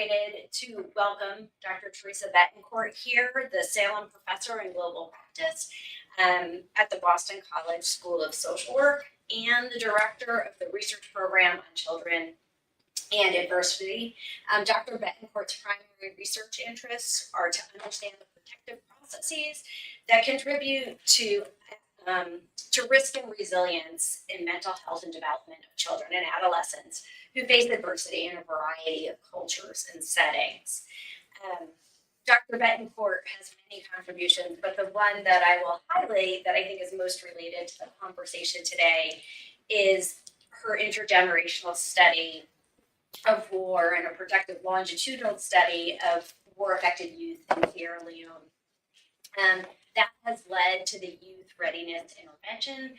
excited to welcome Dr. Theresa Betancourt here, the Salem Professor in Global Practice at the Boston College School of Social Work and the Director of the Research Program on Children and Adversity. Dr. Betancourt's primary research interests are to understand the protective processes that contribute to risk and resilience in mental health and development of children and adolescents who face adversity in a variety of cultures and settings. Dr. Betancourt has many contributions, but the one that I will highlight that I think is most related to the conversation today is her intergenerational study of war and a projective longitudinal study of war-affected youth in Sierra Leone. That has led to the Youth Readiness Intervention,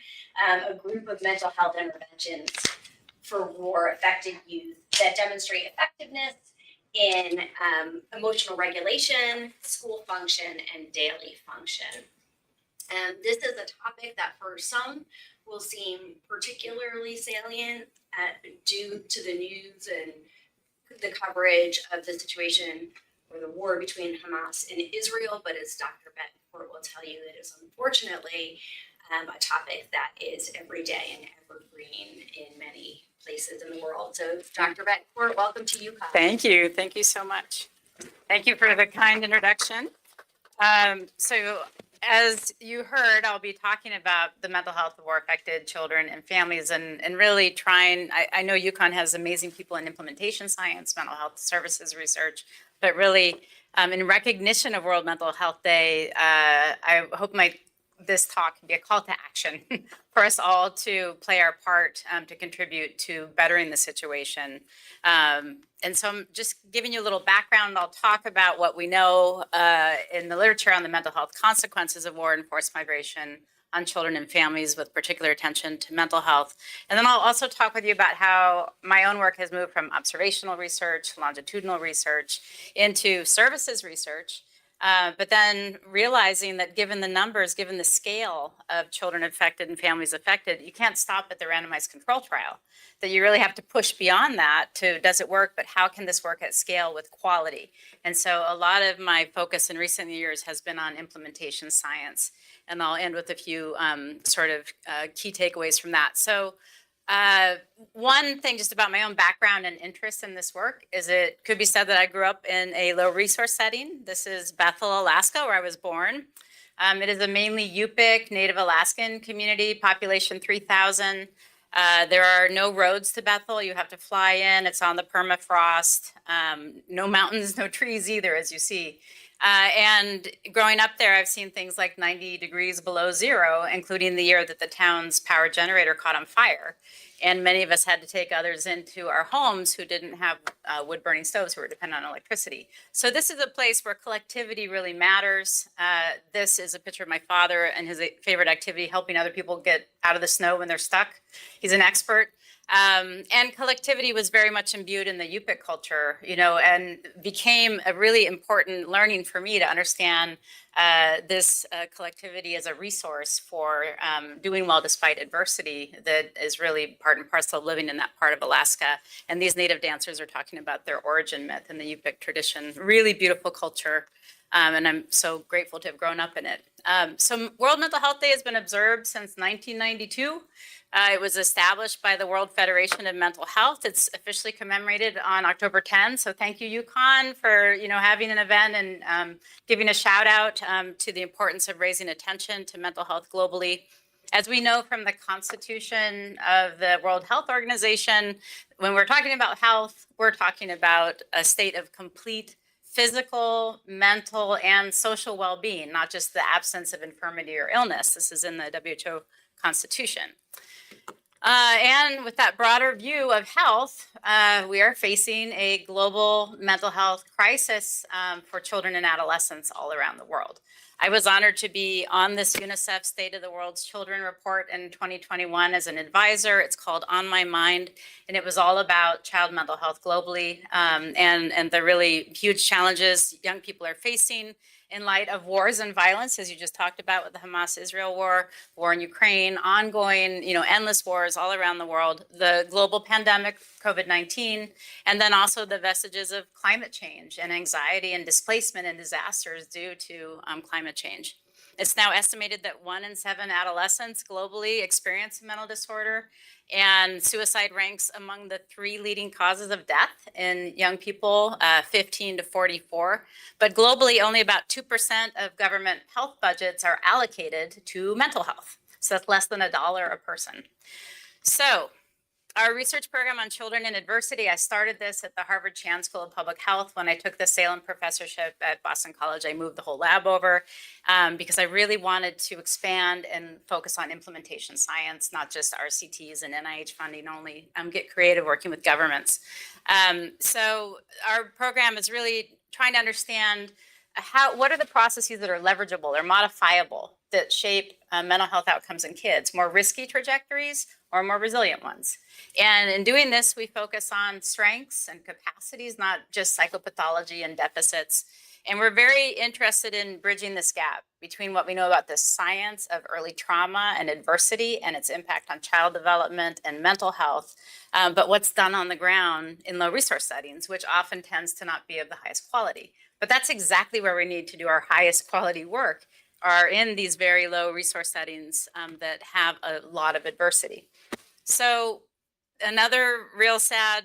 a group of mental health interventions for war-affected youth that demonstrate effectiveness in emotional regulation, school function, and daily function. This is a topic that for some will seem particularly salient due to the news and the coverage of the situation or the war between Hamas and Israel, but as Dr. Betancourt will tell you, it is unfortunately a topic that is everyday and evergreen in many places in the world. So Dr. Betancourt, welcome to UConn. Thank you. Thank you so much. Thank you for the kind introduction. So as you heard, I'll be talking about the mental health of war-affected children and families and really trying, I know UConn has amazing people in implementation science, mental health services research, but really in recognition of World Mental Health Day, I hope this talk can be a call to action for us all to play our part to contribute to bettering the situation. And so I'm just giving you a little background. I'll talk about what we know in the literature on the mental health consequences of war and forced migration on children and families with particular attention to mental health. And then I'll also talk with you about how my own work has moved from observational research, longitudinal research, into services research. But then realizing that given the numbers, given the scale of children affected and families affected, you can't stop at the randomized control trial. That you really have to push beyond that to, does it work, but how can this work at scale with quality? And so a lot of my focus in recent years has been on implementation science. And I'll end with a few key takeaways from that. So one thing just about my own background and interest in this work is it could be said that I grew up in a low resource setting. This is Bethel, Alaska, where I was born. It is a mainly Yupik Native Alaskan community, population 3,000. There are no roads to Bethel. You have to fly in. It's on the permafrost. No mountains, no trees either, as you see. And growing up there, I've seen things like 90 degrees below zero, including the year that the town's power generator caught on fire. And many of us had to take others into our homes who didn't have wood-burning stoves, who were dependent on electricity. So this is a place where collectivity really matters. This is a picture of my father and his favorite activity, helping other people get out of the snow when they're stuck. He's an expert. And collectivity was very much imbued in the Yupik culture, and became a really important learning for me to understand this collectivity as a resource for doing well despite adversity that is really part and parcel of living in that part of Alaska. And these native dancers are talking about their origin myth in the Yupik tradition. Really beautiful culture. And I'm so grateful to have grown up in it. So World Mental Health Day has been observed since 1992. It was established by the World Federation of Mental Health. It's officially commemorated on October 10. So thank you, UConn, for having an event and giving a shout out to the importance of raising attention to mental health globally. As we know from the Constitution of the World Health Organization, when we're talking about health, we're talking about a state of complete physical, mental, and social well-being, not just the absence of infirmity or illness. This is in the WHO Constitution. And with that broader view of health, we are facing a global mental health crisis for children and adolescents all around the world. I was honored to be on this UNICEF State of the World's Children report in 2021 as an advisor. It's called On My Mind, and it was all about child mental health globally and the really huge challenges young people are facing in light of wars and violence, as you just talked about with the Hamas-Israel war in Ukraine, ongoing, endless wars all around the world, the global pandemic, COVID-19, and then also the vestiges of climate change and anxiety and displacement and disasters due to climate change. It's now estimated that 1 in 7 adolescents globally experience a mental disorder, and suicide ranks among the 3 leading causes of death in young people, 15 to 44. But globally, only about 2% of government health budgets are allocated to mental health. So that's less than $1 a person. So our research program on children in adversity, I started this at the Harvard Chan School of Public Health. When I took the Salem Professorship at Boston College, I moved the whole lab over because I really wanted to expand and focus on implementation science, not just RCTs and NIH funding only, get creative working with governments. So our program is really trying to understand what are the processes that are leverageable or modifiable that shape mental health outcomes in kids, more risky trajectories or more resilient ones. And in doing this, we focus on strengths and capacities, not just psychopathology and deficits. And we're very interested in bridging this gap between what we know about the science of early trauma and adversity and its impact on child development and mental health, but what's done on the ground in low resource settings, which often tends to not be of the highest quality. But that's exactly where we need to do our highest quality work, are in these very low resource settings that have a lot of adversity. So another real sad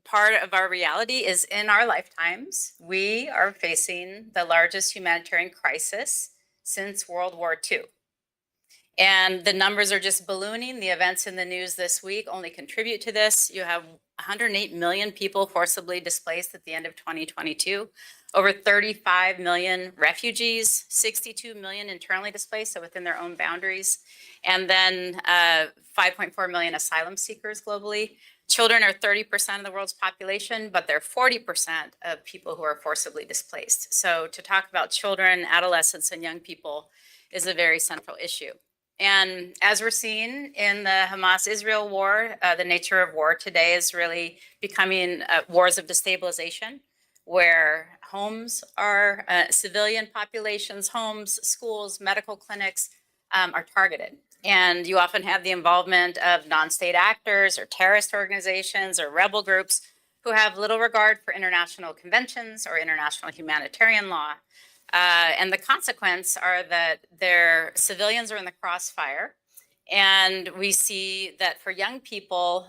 part of our reality is in our lifetimes, we are facing the largest humanitarian crisis since World War II. And the numbers are just ballooning. The events in the news this week only contribute to this. You have 108 million people forcibly displaced at the end of 2022, over 35 million refugees, 62 million internally displaced, so within their own boundaries, and then 5.4 million asylum seekers globally. Children are 30% of the world's population, but they're 40% of people who are forcibly displaced. So to talk about children, adolescents, and young people is a very central issue. And as we're seeing in the Hamas-Israel war, the nature of war today is really becoming wars of destabilization, where homes are, civilian populations, homes, schools, medical clinics are targeted. And you often have the involvement of non-state actors or terrorist organizations or rebel groups who have little regard for international conventions or international humanitarian law. And the consequence are that their civilians are in the crossfire. And we see that for young people,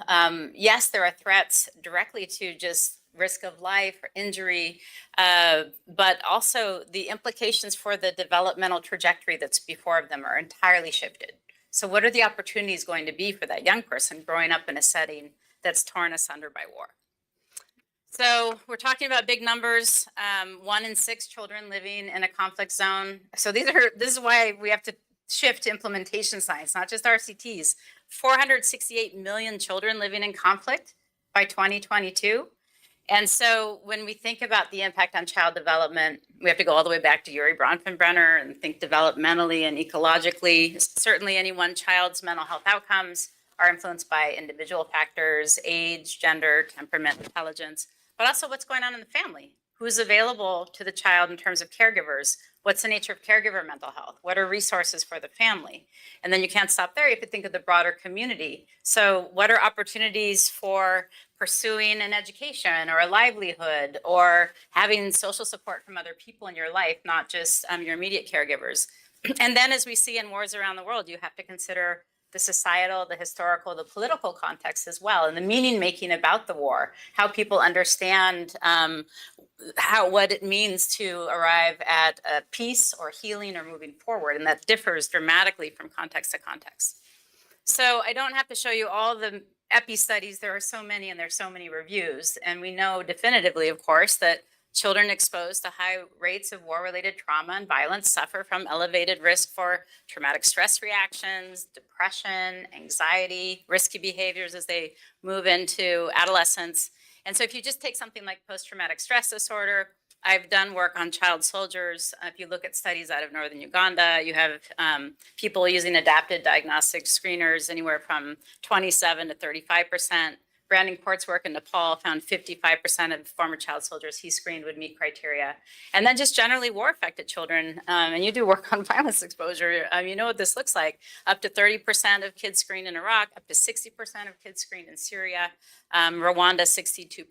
yes, there are threats directly to just risk of life or injury, but also the implications for the developmental trajectory that's before them are entirely shifted. So what are the opportunities going to be for that young person growing up in a setting that's torn asunder by war? So we're talking about big numbers, 1 in 6 children living in a conflict zone. So this is why we have to shift to implementation science, not just RCTs. 468 million children living in conflict by 2022. And so when we think about the impact on child development, we have to go all the way back to Yuri Bronfenbrenner and think developmentally and ecologically. Certainly any one child's mental health outcomes are influenced by individual factors, age, gender, temperament, intelligence, but also what's going on in the family. Who's available to the child in terms of caregivers? What's the nature of caregiver mental health? What are resources for the family? And then you can't stop there. You have to think of the broader community. So what are opportunities for pursuing an education or a livelihood or having social support from other people in your life, not just your immediate caregivers? And then as we see in wars around the world, you have to consider the societal, the historical, the political context as well, and the meaning making about the war, how people understand what it means to arrive at a peace or healing or moving forward. And that differs dramatically from context to context. So I don't have to show you all the epi studies. There are so many and there's so many reviews. And we know definitively, of course, that children exposed to high rates of war-related trauma and violence suffer from elevated risk for traumatic stress reactions, depression, anxiety, risky behaviors as they move into adolescence. And so if you just take something like post-traumatic stress disorder, I've done work on child soldiers. If you look at studies out of northern Uganda, you have people using adapted diagnostic screeners anywhere from 27 to 35%. Betancourt's work in Nepal found 55% of former child soldiers he screened would meet criteria. And then just generally war-affected children, and you do work on violence exposure, you know what this looks like. Up to 30% of kids screened in Iraq, up to 60% of kids screened in Syria, Rwanda 62%.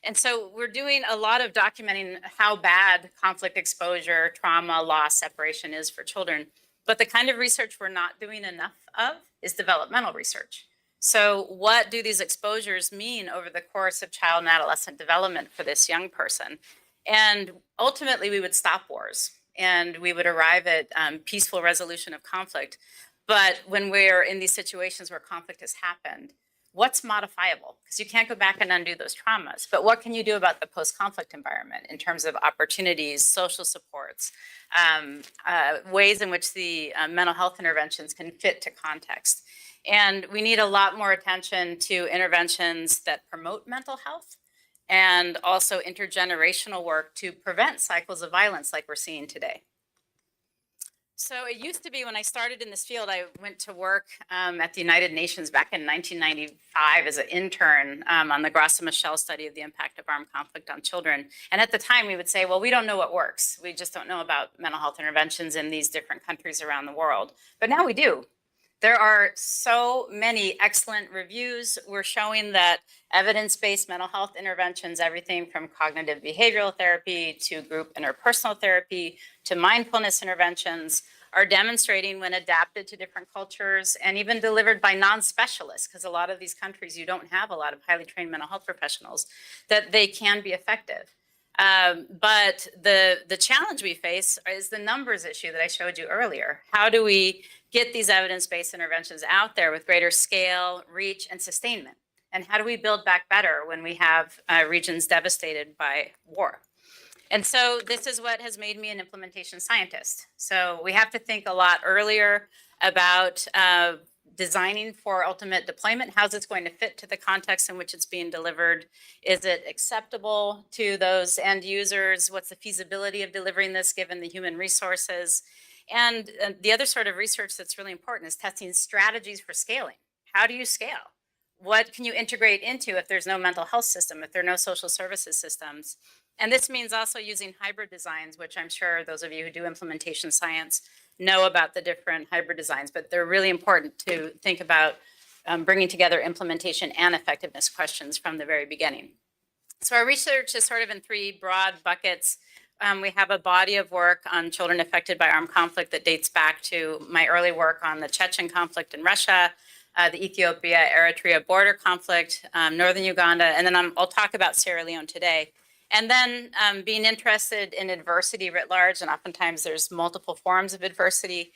And so we're doing a lot of documenting how bad conflict exposure, trauma, loss, separation is for children. But the kind of research we're not doing enough of is developmental research. So what do these exposures mean over the course of child and adolescent development for this young person? And ultimately, we would stop wars and we would arrive at peaceful resolution of conflict. But when we're in these situations where conflict has happened, what's modifiable? Because you can't go back and undo those traumas. But what can you do about the post-conflict environment in terms of opportunities, social supports, ways in which the mental health interventions can fit to context? And we need a lot more attention to interventions that promote mental health and also intergenerational work to prevent cycles of violence like we're seeing today. So it used to be when I started in this field, I went to work at the United Nations back in 1995 as an intern on the Grassa-Michel study of the impact of armed conflict on children. And at the time we would say, well, we don't know what works. We just don't know about mental health interventions in these different countries around the world. But now we do. There are so many excellent reviews. We're showing that evidence-based mental health interventions, everything from cognitive behavioral therapy to group interpersonal therapy to mindfulness interventions, are demonstrating when adapted to different cultures and even delivered by non-specialists, because a lot of these countries, you don't have a lot of highly trained mental health professionals, that they can be effective. But the challenge we face is the numbers issue that I showed you earlier. How do we get these evidence-based interventions out there with greater scale, reach, and sustainment? And how do we build back better when we have regions devastated by war? And so this is what has made me an implementation scientist. So we have to think a lot earlier about designing for ultimate deployment. How's it going to fit to the context in which it's being delivered? Is it acceptable to those end users? What's the feasibility of delivering this given the human resources? And the other sort of research that's really important is testing strategies for scaling. How do you scale? What can you integrate into if there's no mental health system, if there are no social services systems? And this means also using hybrid designs, which I'm sure those of you who do implementation science know about the different hybrid designs, but they're really important to think about bringing together implementation and effectiveness questions from the very beginning. So our research is sort of in three broad buckets. We have a body of work on children affected by armed conflict that dates back to my early work on the Chechen conflict in Russia, the Ethiopia-Eritrea border conflict, northern Uganda, and then I'll talk about Sierra Leone today. And then being interested in adversity writ large, and oftentimes there's multiple forms of adversity.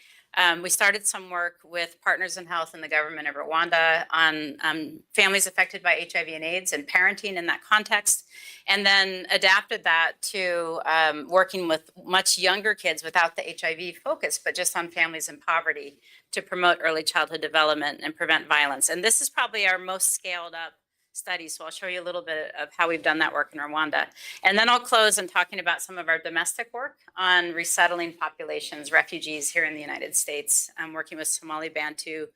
We started some work with Partners in Health and the government of Rwanda on families affected by HIV and AIDS and parenting in that context, and then adapted that to working with much younger kids without the HIV focus, but just on families in poverty to promote early childhood development and prevent violence. And this is probably our most scaled up study, so I'll show you a little bit of how we've done that work in Rwanda. And then I'll close in talking about some of our domestic work on resettling populations, refugees here in the United States. I'm working with Somali Bantu,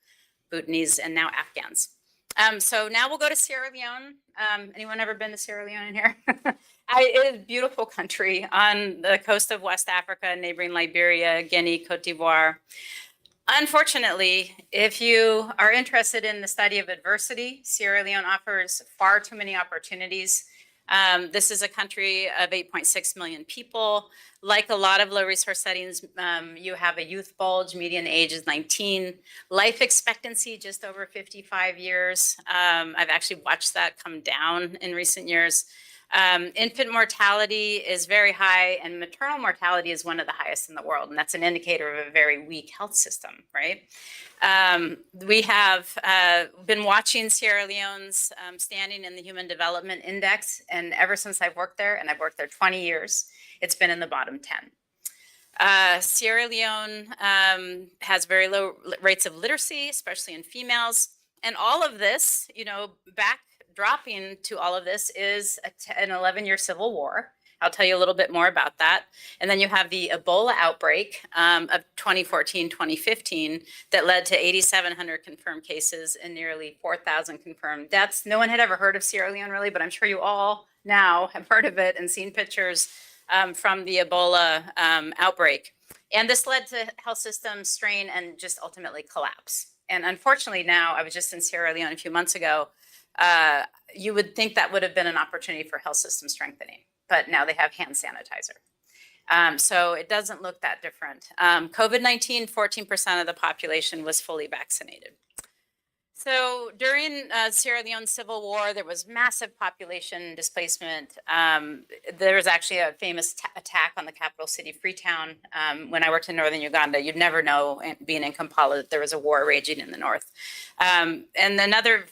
Bhutanese, and now Afghans. So now we'll go to Sierra Leone. Anyone ever been to Sierra Leone in here? It is a beautiful country on the coast of West Africa, neighboring Liberia, Guinea, Cote d'Ivoire. Unfortunately, if you are interested in the study of adversity, Sierra Leone offers far too many opportunities. This is a country of 8.6 million people. Like a lot of low resource settings, you have a youth bulge, median age is 19. Life expectancy, just over 55 years. I've actually watched that come down in recent years. Infant mortality is very high, and maternal mortality is one of the highest in the world, and that's an indicator of a very weak health system, right? We have been watching Sierra Leone's standing in the Human Development Index, and ever since I've worked there, and I've worked there 20 years, it's been in the bottom 10. Sierra Leone has very low rates of literacy, especially in females, and all of this, backdropping to all of this is an 11-year civil war I'll tell you a little bit more about that. And then you have the Ebola outbreak of 2014, 2015 that led to 8,700 confirmed cases and nearly 4,000 confirmed deaths. No one had ever heard of Sierra Leone really, but I'm sure you all now have heard of it and seen pictures from the Ebola outbreak. And this led to health systems strain and just ultimately collapse. And unfortunately now, I was just in Sierra Leone a few months ago, you would think that would have been an opportunity for health system strengthening, but now they have hand sanitizer. So it doesn't look that different. COVID-19, 14% of the population was fully vaccinated. So during Sierra Leone's civil war, there was massive population displacement. There was actually a famous attack on the capital city, Freetown. When I worked in northern Uganda, you'd never know, being in Kampala, that there was a war raging in the north. And another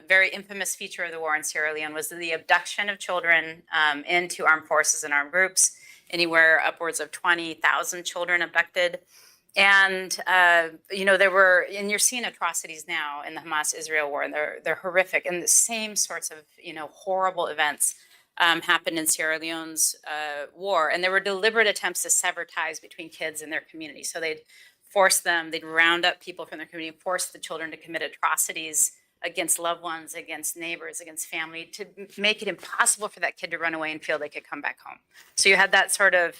very infamous feature of the war in Sierra Leone was the abduction of children into armed forces and armed groups. Anywhere upwards of 20,000 children abducted. And, there were, and you're seeing atrocities now in the Hamas-Israel war, and they're horrific. And the same sorts of, horrible events happened in Sierra Leone's war. And there were deliberate attempts to sever ties between kids and their community. So they'd round up people from their community, force the children to commit atrocities against loved ones, against neighbors, against family, to make it impossible for that kid to run away and feel they could come back home. So you had that sort of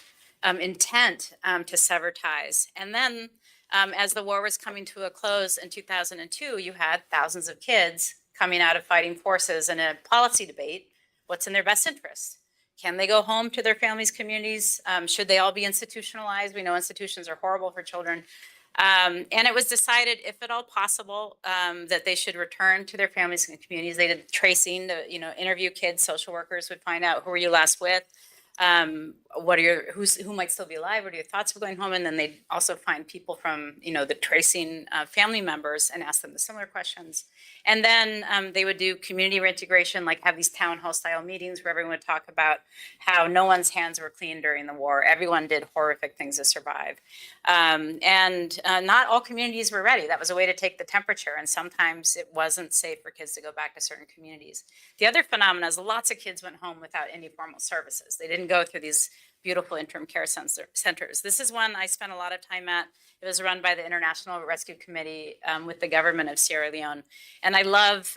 intent to sever ties. And then as the war was coming to a close in 2002, you had thousands of kids coming out of fighting forces in a policy debate. What's in their best interest? Can they go home to their families, communities? Should they all be institutionalized? We know institutions are horrible for children. And it was decided, if at all possible, that they should return to their families and communities. They did tracing to, interview kids. Social workers would find out, who were you last with? Who might still be alive? What are your thoughts of going home? And then they'd also find people from, the tracing family members and ask them the similar questions. And then they would do community reintegration, like have these town hall style meetings where everyone would talk about how no one's hands were clean during the war. Everyone did horrific things to survive. And not all communities were ready. That was a way to take the temperature. And sometimes it wasn't safe for kids to go back to certain communities. The other phenomenon is lots of kids went home without any formal services. They didn't go through these beautiful interim care centers. This is one I spent a lot of time at. It was run by the International Rescue Committee with the government of Sierra Leone. And I love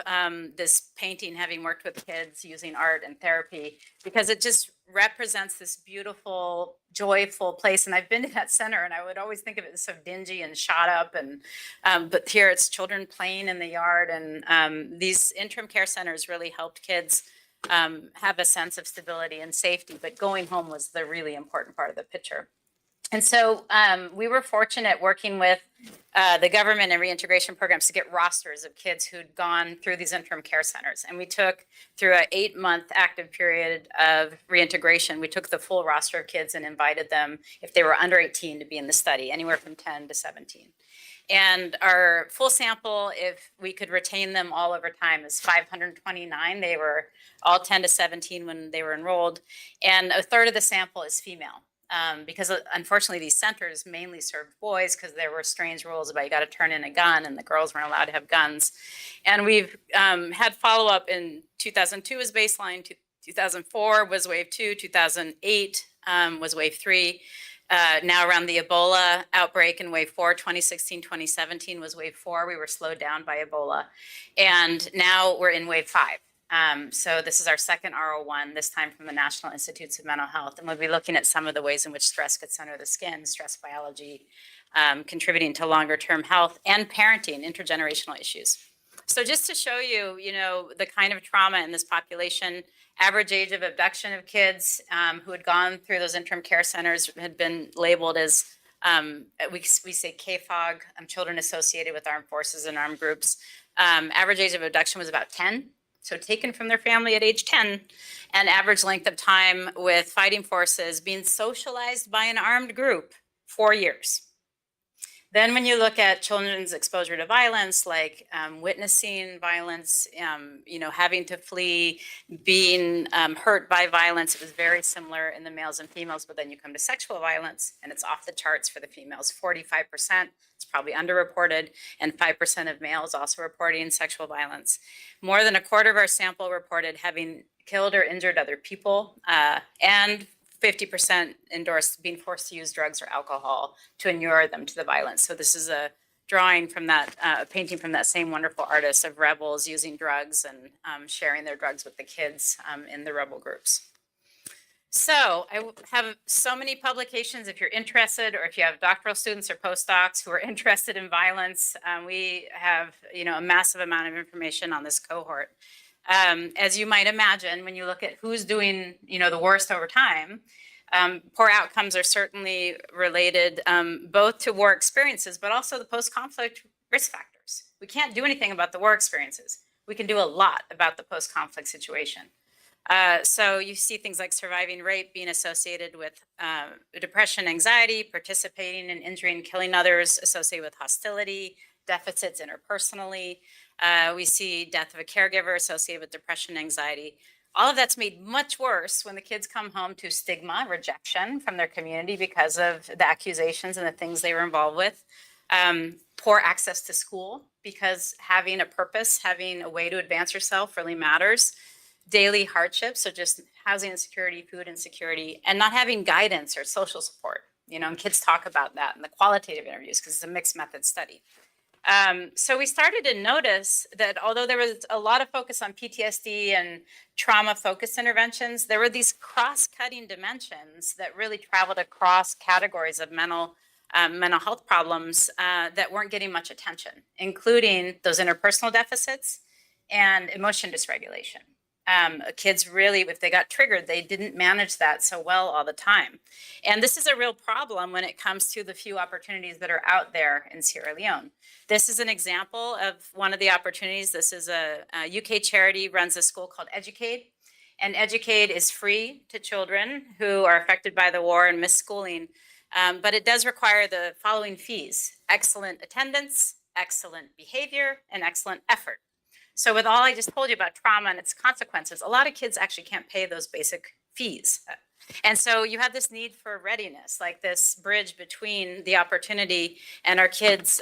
this painting, having worked with kids using art and therapy, because it just represents this beautiful, joyful place. And I've been to that center, and I would always think of it as so dingy and shot up. And but here it's children playing in the yard. And these interim care centers really helped kids have a sense of stability and safety, but going home was the really important part of the picture. And so we were fortunate working with the government and reintegration programs to get rosters of kids who'd gone through these interim care centers. And we took, through an 8-month active period of reintegration, we took the full roster of kids and invited them, if they were under 18, to be in the study, anywhere from 10 to 17. And our full sample, if we could retain them all over time, is 529. They were all 10 to 17 when they were enrolled. And a third of the sample is female. Because unfortunately these centers mainly served boys, because there were strange rules about you got to turn in a gun and the girls weren't allowed to have guns. And we've had follow-up in 2002 as baseline, 2004 was wave 2, 2008 was wave 3. Now around the Ebola outbreak in wave 4, 2016, 2017 was wave 4. We were slowed down by Ebola. And now we're in wave 5. So this is our second RO1, this time from the National Institutes of Mental Health. And we'll be looking at some of the ways in which stress gets under the skin, stress biology, contributing to longer term health, and parenting, intergenerational issues. So just to show you, the kind of trauma in this population, average age of abduction of kids who had gone through those interim care centers had been labeled as, we say KFOG, children associated with armed forces and armed groups. Average age of abduction was about 10. So taken from their family at age 10, and average length of time with fighting forces being socialized by an armed group, 4 years. Then when you look at children's exposure to violence, like witnessing violence, having to flee, being hurt by violence, it was very similar in the males and females. But then you come to sexual violence, and it's off the charts for the females, 45%. It's probably underreported, and 5% of males also reporting sexual violence. More than a quarter of our sample reported having killed or injured other people, and 50% endorse being forced to use drugs or alcohol to inure them to the violence. So this is a drawing from that, a painting from that same wonderful artist of rebels using drugs and sharing their drugs with the kids in the rebel groups. So I have so many publications. If you're interested, or if you have doctoral students or postdocs who are interested in violence, we have a massive amount of information on this cohort. As you might imagine, when you look at who's doing the worst over time, poor outcomes are certainly related both to war experiences, but also the post-conflict risk factors. We can't do anything about the war experiences. We can do a lot about the post-conflict situation. So you see things like surviving rape being associated with depression, anxiety, participating in injuring and killing others, associated with hostility, deficits interpersonally. We see death of a caregiver associated with depression, anxiety. All of that's made much worse when the kids come home to stigma, rejection from their community because of the accusations and the things they were involved with. Poor access to school, because having a purpose, having a way to advance yourself really matters. Daily hardships, so just housing insecurity, food insecurity, and not having guidance or social support. And kids talk about that in the qualitative interviews because it's a mixed method study. So we started to notice that although there was a lot of focus on PTSD and trauma-focused interventions, there were these cross-cutting dimensions that really traveled across categories of mental health problems that weren't getting much attention, including those interpersonal deficits and emotion dysregulation. Kids really, if they got triggered, they didn't manage that so well all the time. And this is a real problem when it comes to the few opportunities that are out there in Sierra Leone. This is an example of one of the opportunities. This is a UK charity runs a school called Educate. And Educate is free to children who are affected by the war and missed schooling. But it does require the following fees: excellent attendance, excellent behavior, and excellent effort. So with all I just told you about trauma and its consequences, a lot of kids actually can't pay those basic fees. And so you have this need for readiness, like this bridge between the opportunity and our kids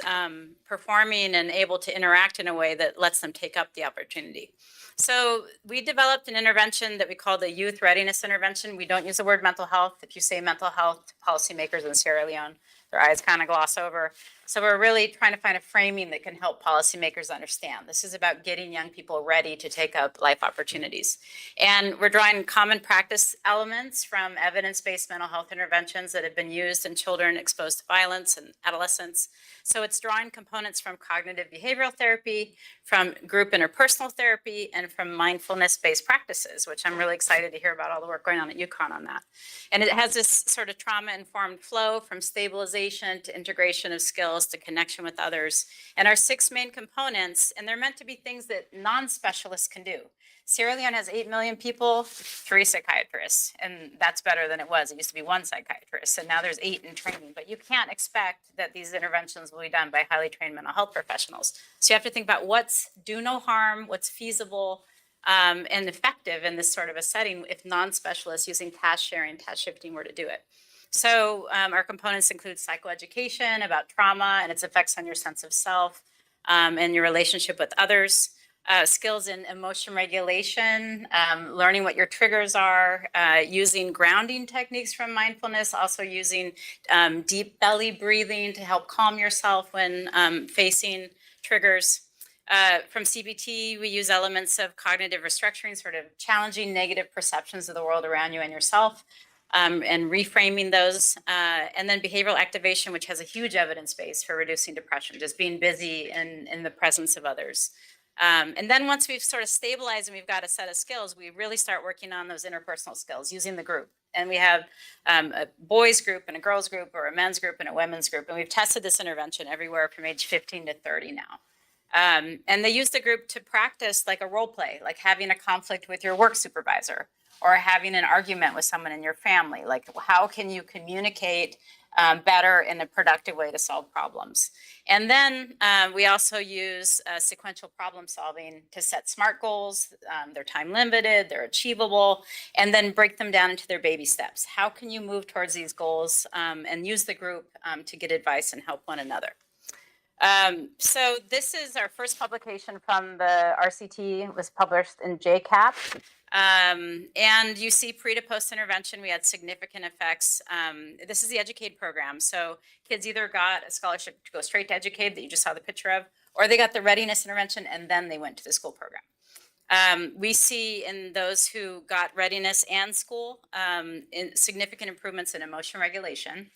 performing and able to interact in a way that lets them take up the opportunity. So we developed an intervention that we call the Youth Readiness Intervention. We don't use the word mental health. If you say mental health, policymakers in Sierra Leone, their eyes kind of gloss over. So we're really trying to find a framing that can help policymakers understand. This is about getting young people ready to take up life opportunities. And we're drawing common practice elements from evidence-based mental health interventions that have been used in children exposed to violence and adolescents. So it's drawing components from cognitive behavioral therapy, from group interpersonal therapy, and from mindfulness-based practices, which I'm really excited to hear about all the work going on at UConn on that. And it has this sort of trauma-informed flow from stabilization to integration of skills to connection with others. And our 6 main components, and they're meant to be things that non-specialists can do. Sierra Leone has 8 million people, 3 psychiatrists, and that's better than it was. It used to be 1 psychiatrist, and now there's 8 in training. But you can't expect that these interventions will be done by highly trained mental health professionals. So you have to think about what's do no harm, what's feasible, and effective in this sort of a setting if non-specialists using task sharing, task shifting were to do it. So our components include psychoeducation about trauma and its effects on your sense of self and your relationship with others, skills in emotion regulation, learning what your triggers are, using grounding techniques from mindfulness, also using deep belly breathing to help calm yourself when facing triggers. From CBT, we use elements of cognitive restructuring, sort of challenging negative perceptions of the world around you and yourself. And reframing those, and then behavioral activation, which has a huge evidence base for reducing depression, just being busy in the presence of others. And then once we've sort of stabilized and we've got a set of skills, we really start working on those interpersonal skills using the group. And we have a boys group and a girls group, or a men's group and a women's group. And we've tested this intervention everywhere from age 15 to 30 now. And they use the group to practice like a role play, like having a conflict with your work supervisor, or having an argument with someone in your family. Like, how can you communicate better in a productive way to solve problems? And then we also use sequential problem solving to set SMART goals. They're time limited, they're achievable, and then break them down into their baby steps. How can you move towards these goals and use the group to get advice and help one another? So this is our first publication from the RCT. It was published in JCAP. And you see pre to post intervention, we had significant effects. This is the Educate program. So kids either got a scholarship to go straight to Educate that you just saw the picture of, or they got the readiness intervention and then they went to the school program. We see in those who got readiness and school significant improvements in emotion regulation.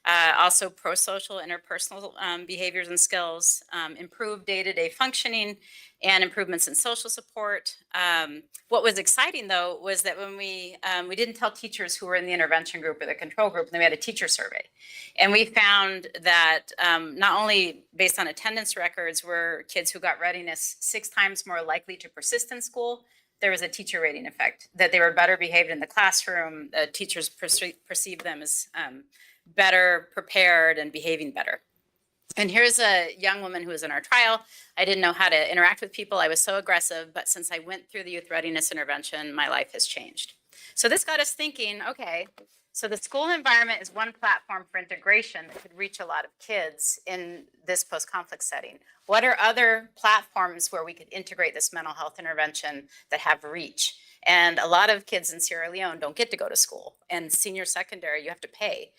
Also pro-social interpersonal behaviors and skills, improved day-to-day functioning, and improvements in social support. What was exciting though was that when we didn't tell teachers who were in the intervention group or the control group, and then we had a teacher survey. And we found that not only based on attendance records were kids who got readiness 6 times more likely to persist in school, there was a teacher rating effect, that they were better behaved in the classroom, teachers perceived them as better prepared and behaving better. And here's a young woman who was in our trial. I didn't know how to interact with people. I was so aggressive, but since I went through the youth readiness intervention, my life has changed. So this got us thinking, okay, so the school environment is one platform for integration that could reach a lot of kids in this post-conflict setting. What are other platforms where we could integrate this mental health intervention that have reach? And a lot of kids in Sierra Leone don't get to go to school. And senior secondary, you have to pay.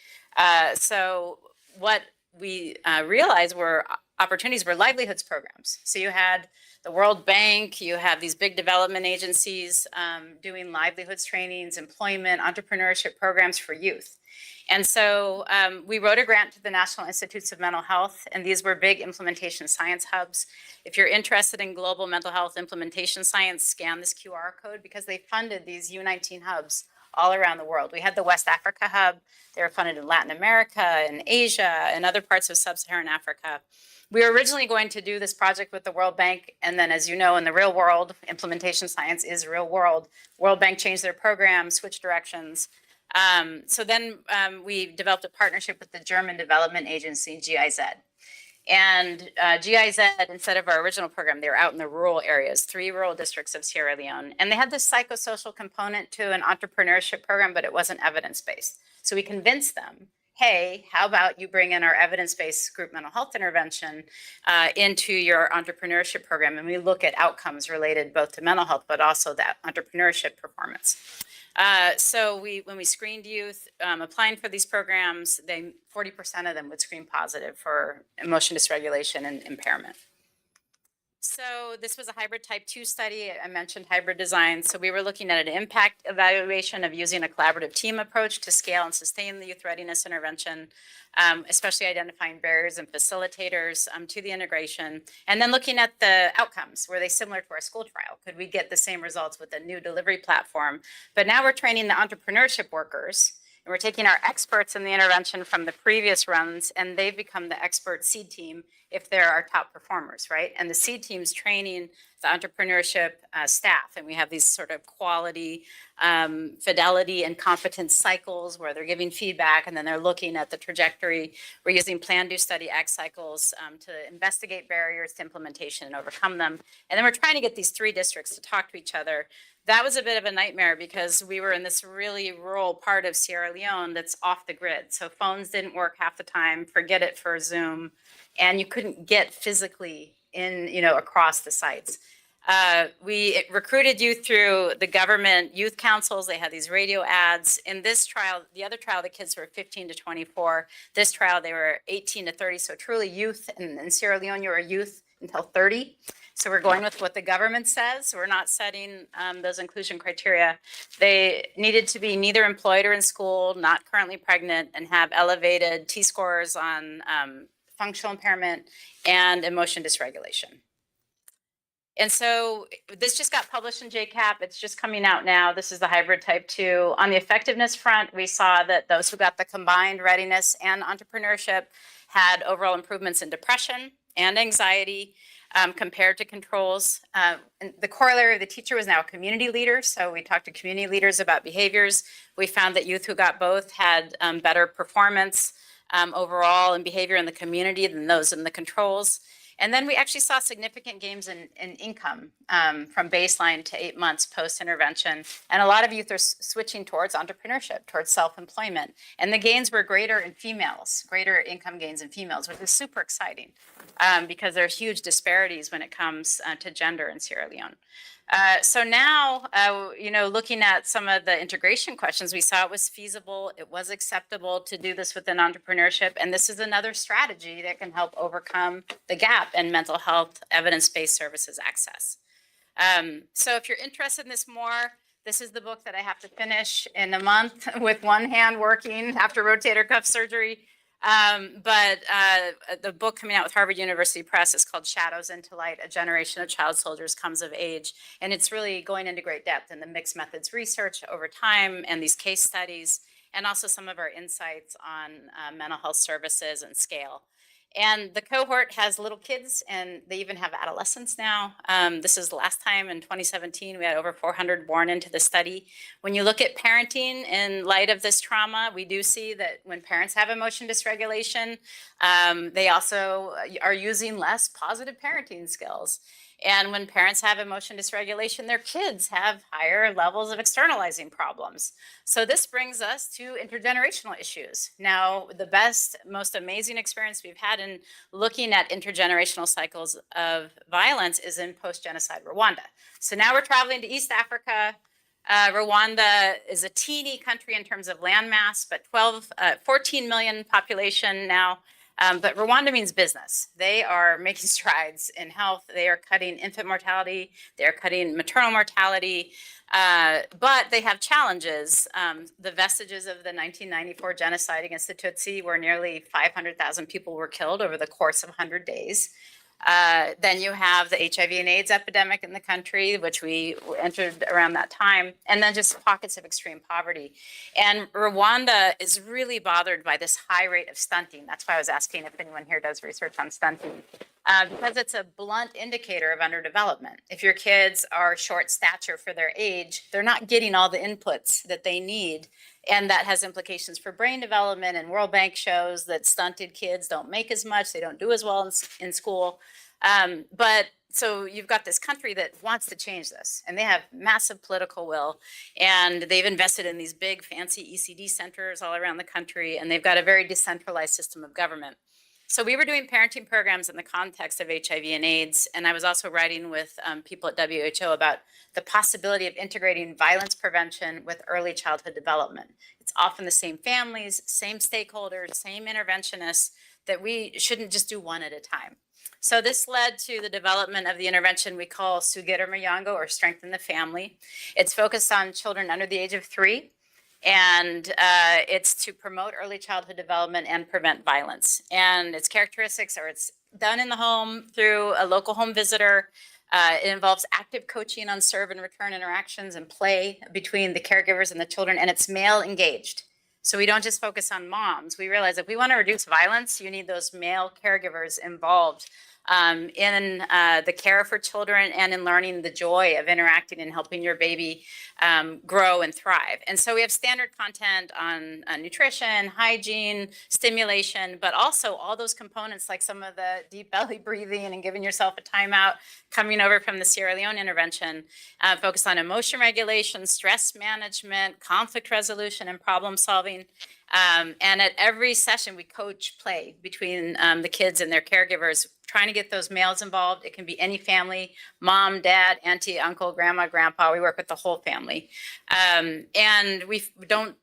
So what we realized were opportunities were livelihoods programs. So you had the World Bank, you have these big development agencies doing livelihoods trainings, employment, entrepreneurship programs for youth. And so we wrote a grant to the National Institutes of Mental Health, and these were big implementation science hubs. If you're interested in global mental health implementation science, scan this QR code because they funded these U19 hubs all around the world. We had the West Africa hub. They were funded in Latin America and Asia and other parts of sub-Saharan Africa. We were originally going to do this project with the World Bank, and then as you know, in the real world, implementation science is real world. World Bank changed their program, switched directions. So then we developed a partnership with the German development agency, GIZ. And GIZ, instead of our original program, they were out in the rural areas, 3 rural districts of Sierra Leone. And they had this psychosocial component to an entrepreneurship program, but it wasn't evidence-based. So we convinced them, hey, how about you bring in our evidence-based group mental health intervention into your entrepreneurship program? And we look at outcomes related both to mental health, but also that entrepreneurship performance. So when we screened youth applying for these programs, 40% of them would screen positive for emotion dysregulation and impairment. So this was a hybrid type 2 study. I mentioned hybrid design. So we were looking at an impact evaluation of using a collaborative team approach to scale and sustain the youth readiness intervention, especially identifying barriers and facilitators to the integration, and then looking at the outcomes. Were they similar to our school trial? Could we get the same results with a new delivery platform? But now we're training the entrepreneurship workers, and we're taking our experts in the intervention from the previous runs, and they've become the expert seed team if they're our top performers, right? And the seed team's training the entrepreneurship staff, and we have these sort of quality, fidelity, and competence cycles where they're giving feedback, and then they're looking at the trajectory. We're using plan, do, study, act cycles to investigate barriers to implementation and overcome them. And then we're trying to get these 3 districts to talk to each other. That was a bit of a nightmare because we were in this really rural part of Sierra Leone that's off the grid. So phones didn't work half the time, forget it for Zoom, and you couldn't get physically in, across the sites. We recruited youth through the government youth councils. They had these radio ads. In this trial, the other trial, the kids were 15 to 24. This trial, they were 18 to 30. So truly youth. And in Sierra Leone, you were youth until 30. So we're going with what the government says. We're not setting those inclusion criteria. They needed to be neither employed or in school, not currently pregnant, and have elevated T-scores on functional impairment and emotion dysregulation. And so this just got published in JCAP. It's just coming out now. This is the hybrid type 2. On the effectiveness front, we saw that those who got the combined readiness and entrepreneurship had overall improvements in depression and anxiety compared to controls. And the corollary of the teacher was now a community leader. So we talked to community leaders about behaviors. We found that youth who got both had better performance overall and behavior in the community than those in the controls. And then we actually saw significant gains in income from baseline to 8 months post-intervention. And a lot of youth are switching towards entrepreneurship, towards self-employment. And the gains were greater in females, greater income gains in females, which is super exciting because there's huge disparities when it comes to gender in Sierra Leone. So now, looking at some of the integration questions, we saw it was feasible, it was acceptable to do this within entrepreneurship, and this is another strategy that can help overcome the gap in mental health evidence-based services access. So if you're interested in this more, this is the book that I have to finish in a month with one hand working after rotator cuff surgery. But the book coming out with Harvard University Press is called Shadows into Light, A Generation of Child Soldiers Comes of Age. And it's really going into great depth in the mixed methods research over time and these case studies, and also some of our insights on mental health services and scale. And the cohort has little kids, and they even have adolescents now. This is the last time in 2017, we had over 400 born into the study. When you look at parenting in light of this trauma, we do see that when parents have emotion dysregulation, they also are using less positive parenting skills. And when parents have emotion dysregulation, their kids have higher levels of externalizing problems. So this brings us to intergenerational issues. Now, the best, most amazing experience we've had in looking at intergenerational cycles of violence is in post-genocide Rwanda. So now we're traveling to East Africa. Rwanda is a teeny country in terms of landmass, but 14 million population now. But Rwanda means business. They are making strides in health. They are cutting infant mortality. They are cutting maternal mortality. But they have challenges. The vestiges of the 1994 genocide against the Tutsi, where nearly 500,000 people were killed over the course of 100 days. Then you have the HIV and AIDS epidemic in the country, which we entered around that time, and then just pockets of extreme poverty. And Rwanda is really bothered by this high rate of stunting. That's why I was asking if anyone here does research on stunting, because it's a blunt indicator of underdevelopment. If your kids are short stature for their age, they're not getting all the inputs that they need. And that has implications for brain development, and World Bank shows that stunted kids don't make as much, they don't do as well in school. But so you've got this country that wants to change this, and they have massive political will, and they've invested in these big fancy ECD centers all around the country, and they've got a very decentralized system of government. So we were doing parenting programs in the context of HIV and AIDS, and I was also writing with people at WHO about the possibility of integrating violence prevention with early childhood development. It's often the same families, same stakeholders, same interventionists, that we shouldn't just do one at a time. So this led to the development of the intervention we call Sugira Muryango, or Strengthen the Family. It's focused on children under the age of 3. And it's to promote early childhood development and prevent violence. And its characteristics are it's done in the home through a local home visitor. It involves active coaching on serve and return interactions and play between the caregivers and the children, and it's male engaged. So we don't just focus on moms. We realize if we want to reduce violence, you need those male caregivers involved in the care for children and in learning the joy of interacting and helping your baby grow and thrive. And so we have standard content on nutrition, hygiene, stimulation, but also all those components like some of the deep belly breathing and giving yourself a timeout coming over from the Sierra Leone intervention, focused on emotion regulation, stress management, conflict resolution, and problem solving. And at every session, we coach play between the kids and their caregivers, trying to get those males involved. It can be any family, mom, dad, auntie, uncle, grandma, grandpa. We work with the whole family. And we don't,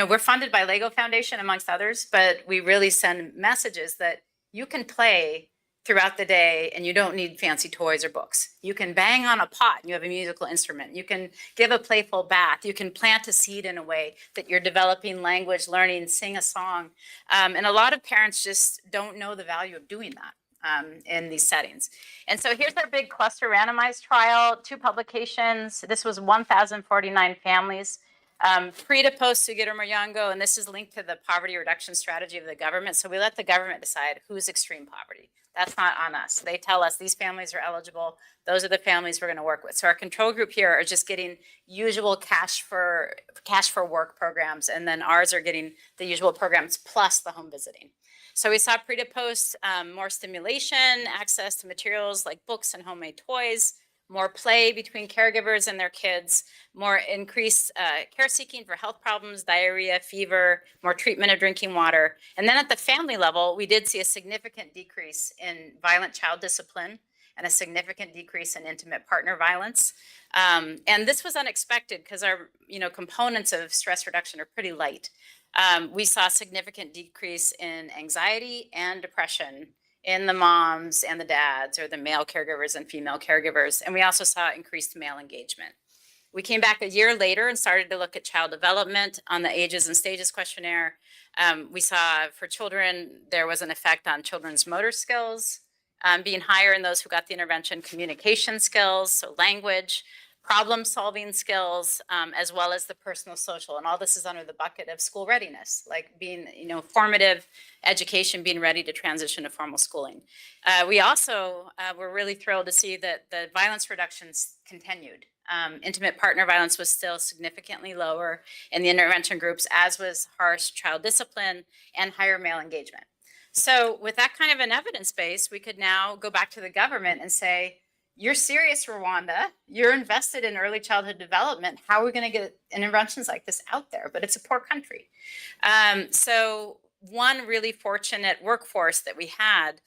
we're funded by Lego Foundation, amongst others, but we really send messages that you can play throughout the day and you don't need fancy toys or books. You can bang on a pot and you have a musical instrument. You can give a playful bath. You can plant a seed in a way that you're developing language, learning, sing a song. And a lot of parents just don't know the value of doing that in these settings. And so here's our big cluster randomized trial, 2 publications. This was 1,049 families. Pre to post Sugita Muryango, and this is linked to the poverty reduction strategy of the government. So we let the government decide who's extreme poverty. That's not on us. They tell us these families are eligible. Those are the families we're going to work with. So our control group here are just getting usual cash for work programs, and then ours are getting the usual programs plus the home visiting. So we saw pre to post more stimulation, access to materials like books and homemade toys, more play between caregivers and their kids, more increased care seeking for health problems, diarrhea, fever, more treatment of drinking water. And then at the family level, we did see a significant decrease in violent child discipline and a significant decrease in intimate partner violence. And this was unexpected because our components of stress reduction are pretty light. We saw a significant decrease in anxiety and depression in the moms and the dads, or the male caregivers and female caregivers. And we also saw increased male engagement. We came back a year later and started to look at child development on the ages and stages questionnaire. We saw for children, there was an effect on children's motor skills, being higher in those who got the intervention, communication skills, so language, problem solving skills, as well as the personal social. And all this is under the bucket of school readiness, like being, formative education, being ready to transition to formal schooling. We also were really thrilled to see that the violence reductions continued. Intimate partner violence was still significantly lower in the intervention groups, as was harsh child discipline and higher male engagement. So with that kind of an evidence base, we could now go back to the government and say, you're serious, Rwanda. You're invested in early childhood development. How are we going to get interventions like this out there? But it's a poor country. So one really fortunate workforce that we had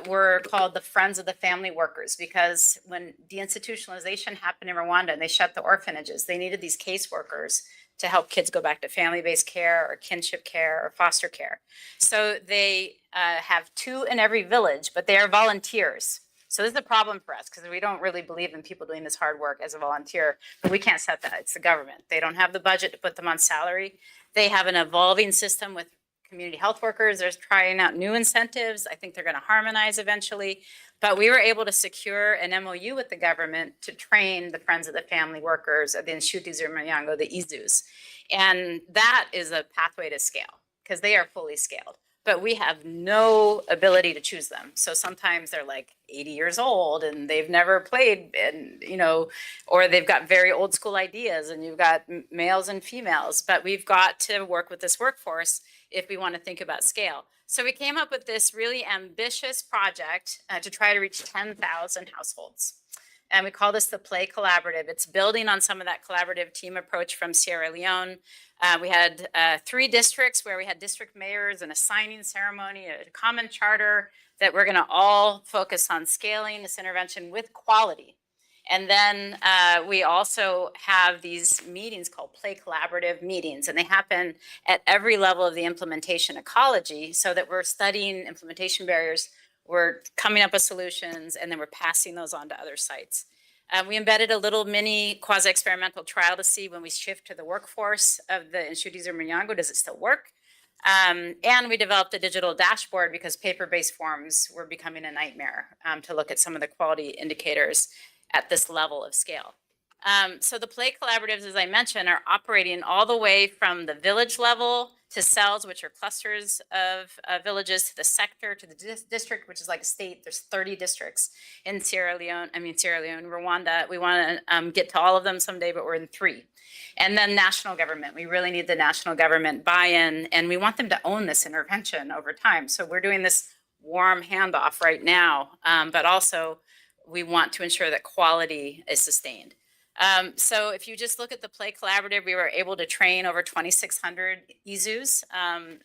were called the Friends of the Family Workers, because when deinstitutionalization happened in Rwanda and they shut the orphanages, they needed these caseworkers to help kids go back to family-based care or kinship care or foster care. So they have 2 in every village, but they are volunteers. So this is a problem for us because we don't really believe in people doing this hard work as a volunteer, but we can't set that. It's the government. They don't have the budget to put them on salary. They have an evolving system with community health workers. They're trying out new incentives. I think they're going to harmonize eventually. But we were able to secure an MOU with the government to train the Friends of the Family Workers of the Inshuti Zurumuryango, the IZUs. And that is a pathway to scale because they are fully scaled. But we have no ability to choose them. So sometimes they're like 80 years old and they've never played, and or they've got very old school ideas, and you've got males and females. But we've got to work with this workforce if we want to think about scale. So we came up with this really ambitious project to try to reach 10,000 households. And we call this the Play Collaborative. It's building on some of that collaborative team approach from Sierra Leone. We had 3 districts where we had district mayors, and a signing ceremony, a common charter that we're going to all focus on scaling this intervention with quality. And then we also have these meetings called Play Collaborative meetings, and they happen at every level of the implementation ecology, so that we're studying implementation barriers, we're coming up with solutions, and then we're passing those on to other sites. We embedded a little mini quasi-experimental trial to see when we shift to the workforce of the Inshuti Zurumuryango, does it still work? And we developed a digital dashboard because paper-based forms were becoming a nightmare to look at some of the quality indicators at this level of scale. So the Play Collaboratives, as I mentioned, are operating all the way from the village level to cells, which are clusters of villages, to the sector, to the district, which is like a state. There's 30 districts in Rwanda. We want to get to all of them someday, but we're in 3. And then national government. We really need the national government buy-in, and we want them to own this intervention over time. So we're doing this warm handoff right now, but also we want to ensure that quality is sustained. So if you just look at the Play Collaborative, we were able to train over 2,600 IZUs,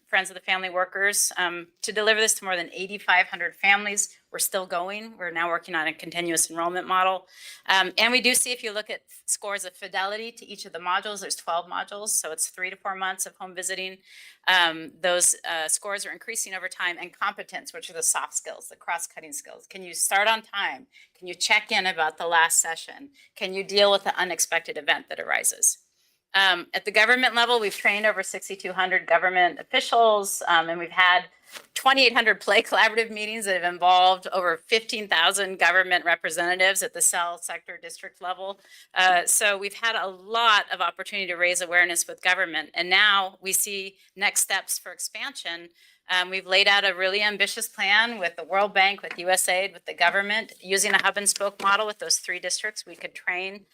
Friends of the Family Workers, to deliver this to more than 8,500 families. We're still going. We're now working on a continuous enrollment model. And we do see, if you look at scores of fidelity to each of the modules, there's 12 modules, so it's 3 to 4 months of home visiting. Those scores are increasing over time, and competence, which are the soft skills, the cross-cutting skills. Can you start on time? Can you check in about the last session? Can you deal with the unexpected event that arises? At the government level, we've trained over 6,200 government officials, and we've had 2,800 play collaborative meetings that have involved over 15,000 government representatives at the cell sector district level. So we've had a lot of opportunity to raise awareness with government. And now we see next steps for expansion. We've laid out a really ambitious plan with the World Bank, with USAID, with the government, using a hub and spoke model with those 3 districts. We could train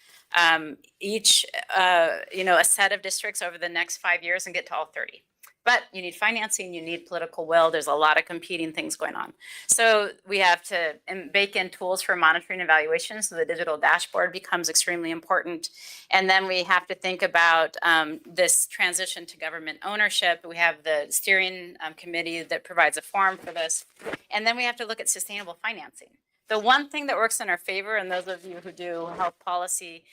each, a set of districts over the next 5 years and get to all 30. But you need financing, you need political will. There's a lot of competing things going on. So we have to bake in tools for monitoring and evaluation. So the digital dashboard becomes extremely important. And then we have to think about this transition to government ownership. We have the steering committee that provides a forum for this. And then we have to look at sustainable financing. The one thing that works in our favor, and those of you who do health policy,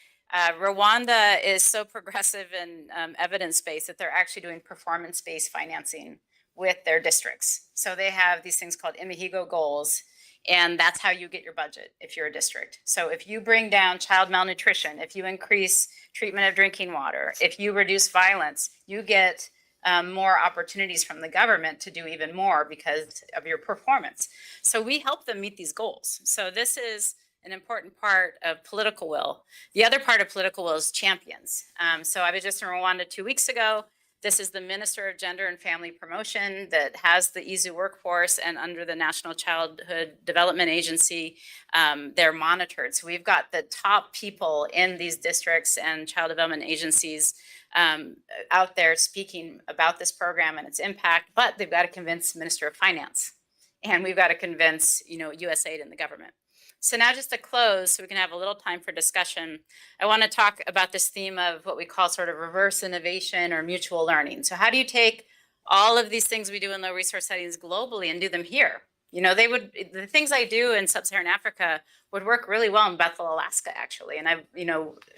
Rwanda is so progressive and evidence-based that they're actually doing performance-based financing with their districts. So they have these things called Imihigo goals, and that's how you get your budget if you're a district. So if you bring down child malnutrition, if you increase treatment of drinking water, if you reduce violence, you get more opportunities from the government to do even more because of your performance. So we help them meet these goals. So this is an important part of political will. The other part of political will is champions. So I was just in Rwanda 2 weeks ago. This is the Minister of Gender and Family Promotion that has the EZU workforce, and under the National Childhood Development Agency, they're monitored. So we've got the top people in these districts and child development agencies out there speaking about this program and its impact, but they've got to convince the Minister of Finance. And we've got to convince, USAID and the government. So now just to close, so we can have a little time for discussion, I want to talk about this theme of what we call sort of reverse innovation or mutual learning. So how do you take all of these things we do in low resource settings globally and do them here? The things I do in sub-Saharan Africa would work really well in Bethel, Alaska, actually. And I've,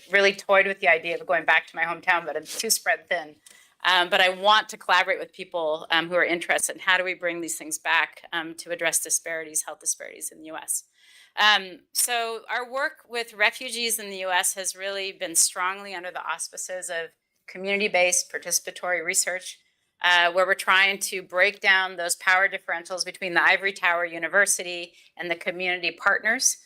really toyed with the idea of going back to my hometown, but it's too spread thin. But I want to collaborate with people who are interested in how do we bring these things back to address disparities, health disparities in the US. So our work with refugees in the US has really been strongly under the auspices of community-based participatory research, where we're trying to break down those power differentials between the Ivory Tower University and the community partners.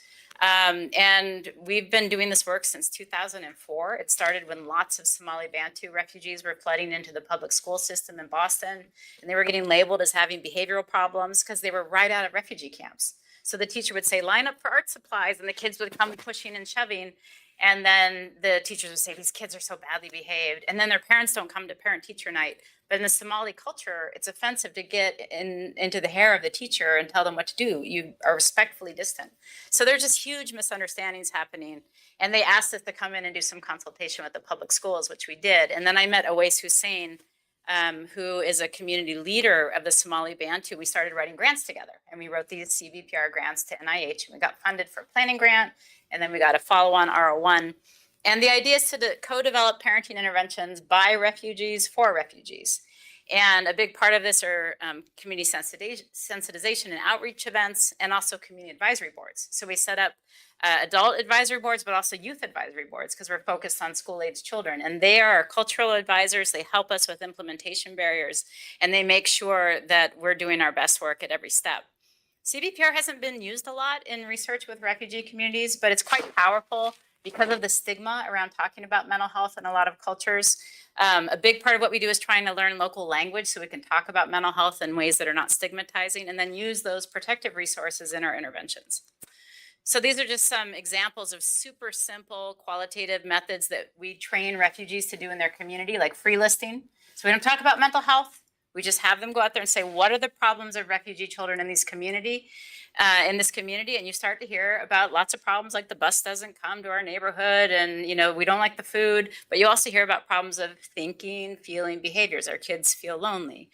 And we've been doing this work since 2004. It started when lots of Somali Bantu refugees were flooding into the public school system in Boston, and they were getting labeled as having behavioral problems because they were right out of refugee camps. So the teacher would say, line up for art supplies, and the kids would come pushing and shoving. And then the teachers would say, these kids are so badly behaved. And then their parents don't come to parent-teacher night. But in the Somali culture, it's offensive to get into the hair of the teacher and tell them what to do. You are respectfully distant. So there's just huge misunderstandings happening. And they asked us to come in and do some consultation with the public schools, which we did. And then I met Awais Hussein, who is a community leader of the Somali Bantu. We started writing grants together, and we wrote these CVPR grants to NIH, and we got funded for a planning grant, and then we got a follow-on R01. And the idea is to co-develop parenting interventions by refugees for refugees. And a big part of this are community sensitization and outreach events, and also community advisory boards. So we set up adult advisory boards, but also youth advisory boards, because we're focused on school-age children. And they are our cultural advisors. They help us with implementation barriers, and they make sure that we're doing our best work at every step. CVPR hasn't been used a lot in research with refugee communities, but it's quite powerful because of the stigma around talking about mental health in a lot of cultures. A big part of what we do is trying to learn local language so we can talk about mental health in ways that are not stigmatizing, and then use those protective resources in our interventions. So these are just some examples of super simple qualitative methods that we train refugees to do in their community, like free listing. So we don't talk about mental health. We just have them go out there and say, what are the problems of refugee children in this community? And you start to hear about lots of problems, like the bus doesn't come to our neighborhood, and we don't like the food. But you also hear about problems of thinking, feeling, behaviors. Our kids feel lonely.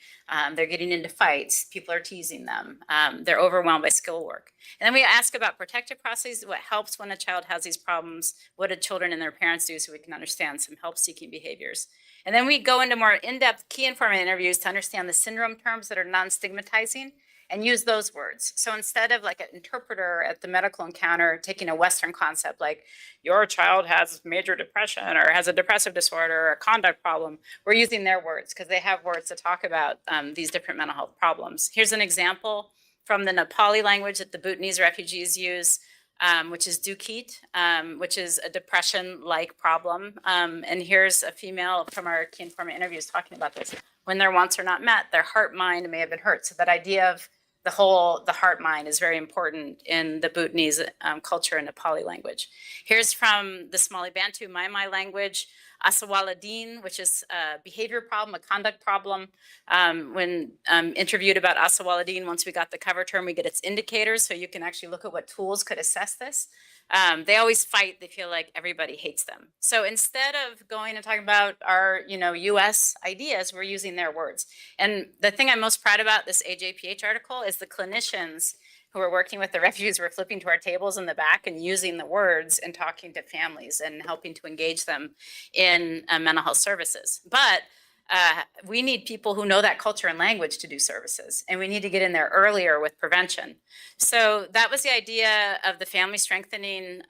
They're getting into fights. People are teasing them. They're overwhelmed by skill work. And then we ask about protective processes. What helps when a child has these problems? What do children and their parents do, so we can understand some help-seeking behaviors? And then we go into more in-depth key informant interviews to understand the syndrome terms that are non-stigmatizing, and use those words. So instead of like an interpreter at the medical encounter taking a Western concept like your child has major depression or has a depressive disorder or a conduct problem, we're using their words because they have words to talk about these different mental health problems. Here's an example from the Nepali language that the Bhutanese refugees use, which is dukit, which is a depression-like problem. And here's a female from our key informant interviews talking about this. When their wants are not met, their heart-mind may have been hurt. So that idea of the heart-mind is very important in the Bhutanese culture and Nepali language. Here's from the Somali Bantu Mai language, Asawaladin, which is a behavior problem, a conduct problem. When interviewed about Asawaladin, once we got the cover term, we get its indicators, so you can actually look at what tools could assess this. They always fight. They feel like everybody hates them. So instead of going and talking about our, U.S. ideas, we're using their words. And the thing I'm most proud about this AJPH article is the clinicians who are working with the refugees were flipping to our tables in the back and using the words and talking to families and helping to engage them in mental health services. But we need people who know that culture and language to do services, and we need to get in there earlier with prevention. So that was the idea of the family strengthening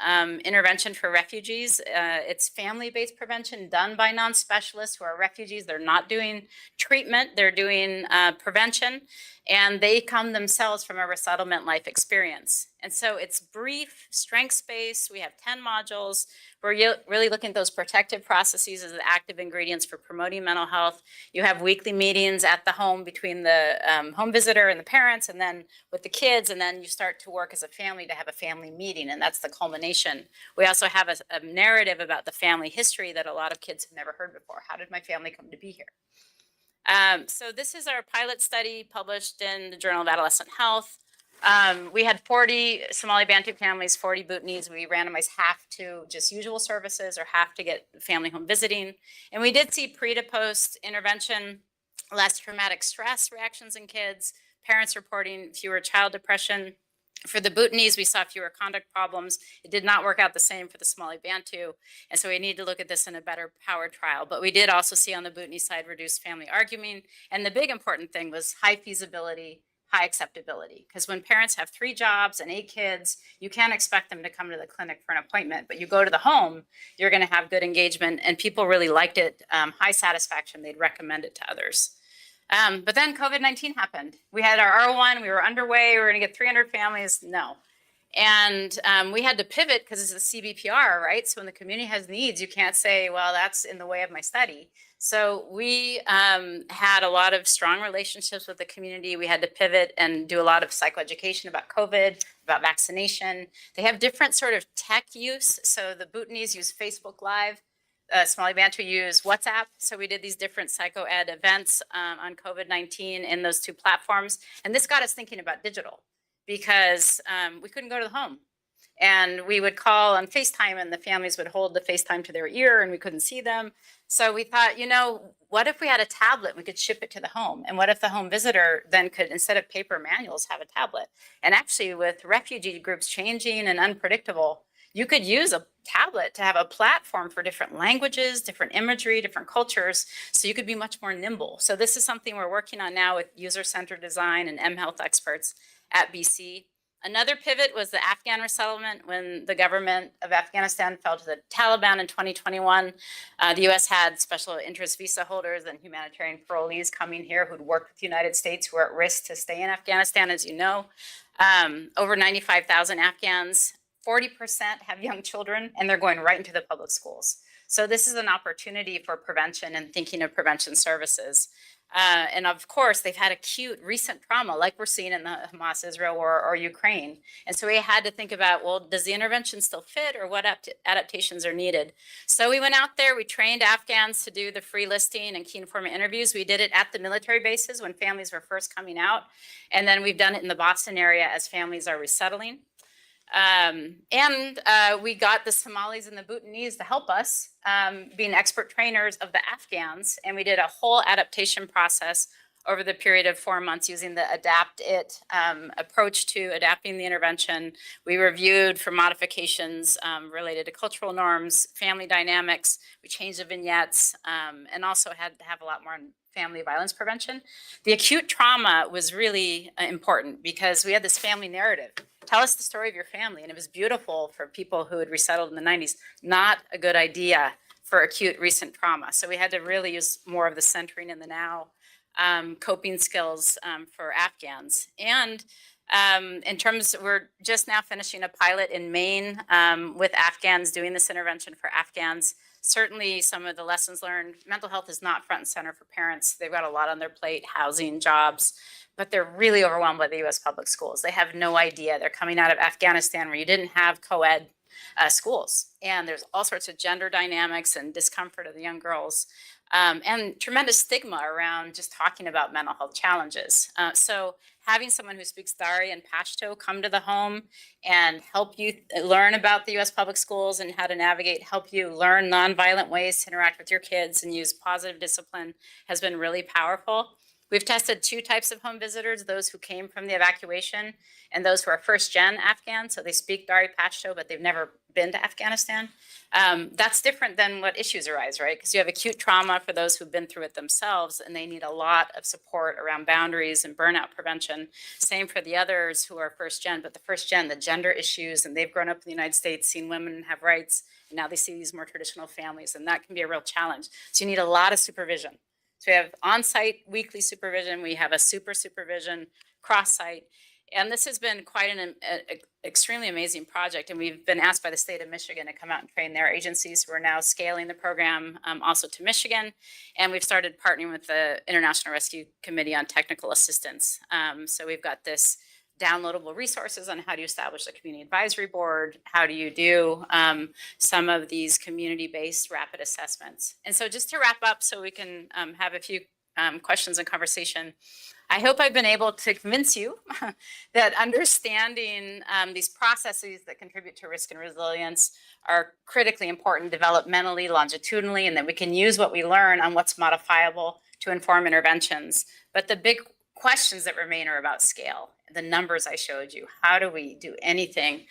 intervention for refugees. It's family-based prevention done by non-specialists who are refugees. They're not doing treatment, they're doing prevention, and they come themselves from a resettlement life experience. And so it's brief, strengths-based. We have 10 modules. We're really looking at those protective processes as the active ingredients for promoting mental health. You have weekly meetings at the home between the home visitor and the parents, and then with the kids, and then you start to work as a family to have a family meeting, and that's the culmination. We also have a narrative about the family history that a lot of kids have never heard before. How did my family come to be here? So this is our pilot study published in the Journal of Adolescent Health. We had 40 Somali Bantu families, 40 Bhutanese. We randomized half to just usual services or half to get family home visiting. And we did see pre to post intervention, less traumatic stress reactions in kids, parents reporting fewer child depression. For the Bhutanese, we saw fewer conduct problems. It did not work out the same for the Somali Bantu. And so we need to look at this in a better powered trial. But we did also see on the Bhutanese side reduced family arguing. And the big important thing was high feasibility, high acceptability. Because when parents have 3 jobs and 8 kids, you can't expect them to come to the clinic for an appointment. But you go to the home, you're going to have good engagement. And people really liked it, high satisfaction. They'd recommend it to others. But then COVID-19 happened. We had our R1, we were underway, we were gonna get 300 families, no. And we had to pivot because it's a CBPR, right? So when the community has needs, you can't say, well, that's in the way of my study. So we had a lot of strong relationships with the community. We had to pivot and do a lot of psychoeducation about COVID, about vaccination. They have different sort of tech use. So the Bhutanese use Facebook Live. Somali Bantu use WhatsApp. So we did these different psycho-ed events on COVID-19 in those 2 platforms. And this got us thinking about digital because we couldn't go to the home. And we would call on FaceTime and the families would hold the FaceTime to their ear and we couldn't see them. So we thought, what if we had a tablet, we could ship it to the home? And what if the home visitor then could, instead of paper manuals, have a tablet? And actually with refugee groups changing and unpredictable, you could use a tablet to have a platform for different languages, different imagery, different cultures, so you could be much more nimble. So this is something we're working on now with user-centered design and mHealth experts at BC. Another pivot was the Afghan resettlement when the government of Afghanistan fell to the Taliban in 2021. The U.S. had special interest visa holders and humanitarian parolees coming here who'd worked with the United States who are at risk to stay in Afghanistan, as you know. Over 95,000 Afghans. 40% have young children, and they're going right into the public schools. So this is an opportunity for prevention and thinking of prevention services. And of course, they've had acute recent trauma, like we're seeing in the Hamas-Israel war or Ukraine. And so we had to think about, well, does the intervention still fit or what adaptations are needed? So we went out there, we trained Afghans to do the free listing and key informant interviews. We did it at the military bases when families were first coming out. And then we've done it in the Boston area as families are resettling. We got the Somalis and the Bhutanese to help us, being expert trainers of the Afghans, and we did a whole adaptation process over the period of 4 months using the adapt it approach to adapting the intervention. We reviewed for modifications related to cultural norms, family dynamics. We changed the vignettes, and also had to have a lot more family violence prevention. The acute trauma was really important because we had this family narrative. Tell us the story of your family. And it was beautiful for people who had resettled in the 90s. Not a good idea for acute recent trauma. So we had to really use more of the centering in the now coping skills for Afghans. And in terms, we're just now finishing a pilot in Maine with Afghans doing this intervention for Afghans. Certainly some of the lessons learned, mental health is not front and center for parents. They've got a lot on their plate, housing, jobs, but they're really overwhelmed by the US public schools. They have no idea. They're coming out of Afghanistan where you didn't have co-ed schools. And there's all sorts of gender dynamics and discomfort of the young girls. And tremendous stigma around just talking about mental health challenges. So having someone who speaks Dari and Pashto come to the home and help you learn about the US public schools and how to navigate, help you learn nonviolent ways to interact with your kids and use positive discipline has been really powerful. We've tested 2 types of home visitors, those who came from the evacuation and those who are first-gen Afghans. So they speak Dari Pashto, but they've never been to Afghanistan. That's different than what issues arise, right? Because you have acute trauma for those who've been through it themselves, and they need a lot of support around boundaries and burnout prevention. Same for the others who are first-gen, but the first-gen, the gender issues, and they've grown up in the United States, seen women have rights, and now they see these more traditional families, and that can be a real challenge. So you need a lot of supervision. So we have on-site weekly supervision, we have a supervision, cross-site, and this has been quite an extremely amazing project, and we've been asked by the state of Michigan to come out and train their agencies. We're now scaling the program also to Michigan, and we've started partnering with the International Rescue Committee on technical assistance. So we've got this downloadable resources on how do you establish a community advisory board, how do you do some of these community-based rapid assessments. And so just to wrap up so we can have a few questions and conversation, I hope I've been able to convince you that understanding these processes that contribute to risk and resilience are critically important developmentally, longitudinally, and that we can use what we learn on what's modifiable to inform interventions. But the big questions that remain are about scale. The numbers I showed you, how do we do anything